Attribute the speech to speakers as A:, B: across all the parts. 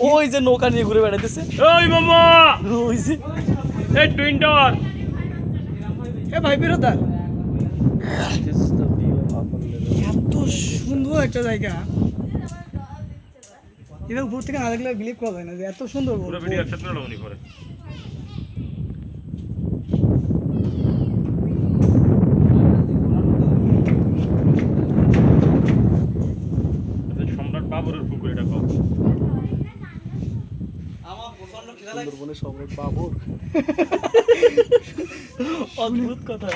A: ওই যে নৌকা নিয়ে ঘুরে বেড়াইতেছে।
B: ওই মামা
A: ওই যে
B: এই টুইন টাওয়ার
C: এ ভাই বিরোধা
A: this is the view of upper level.
C: এত সুন্দর একটা জায়গা, এটা উপর থেকে না দেখলে বিলিভ করা যায় না যে এত সুন্দর।
B: পুরো ভিডিও একসাথে করে মনে করে সম্রাট বাবরের পুকুর এটা কম
A: সুন্দরবনের সম্রাট বাবর। অদ্ভুত কথা।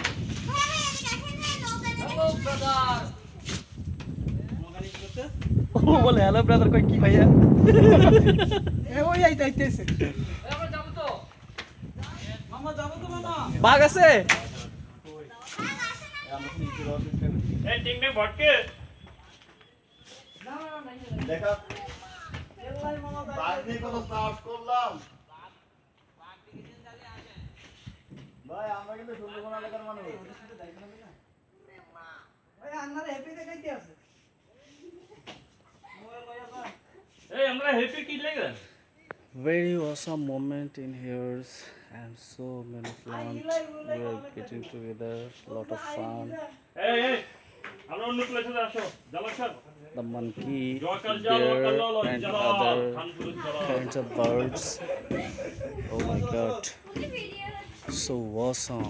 A: ও বলে হ্যালো ব্রাদার, কই কি ভাইয়া?
C: এ ওই আইতেছে
A: বাঘ আছে?
B: এই টিংনে ভটকে
D: দেখা বাঘ নিয়ে কত সাহস করলাম ভাই, আমরা কিন্তু সুন্দরবন এলাকার মানুষ।
C: ভাই আন্নারে হ্যাপি দেখাইতে আছে।
B: এই আমরা হ্যাপি কি লাগে
A: Very awesome moment in here, and so many plants. We are getting together, lot of fun.
B: এই এই আমরা অন্য প্লেসে আসো জালাশার
A: The monkey,
B: জকাল
A: bear,
B: Jalal
A: and
B: Jalal
A: other
B: Khanpur Jalal
A: kinds of birds. Oh my god, so awesome.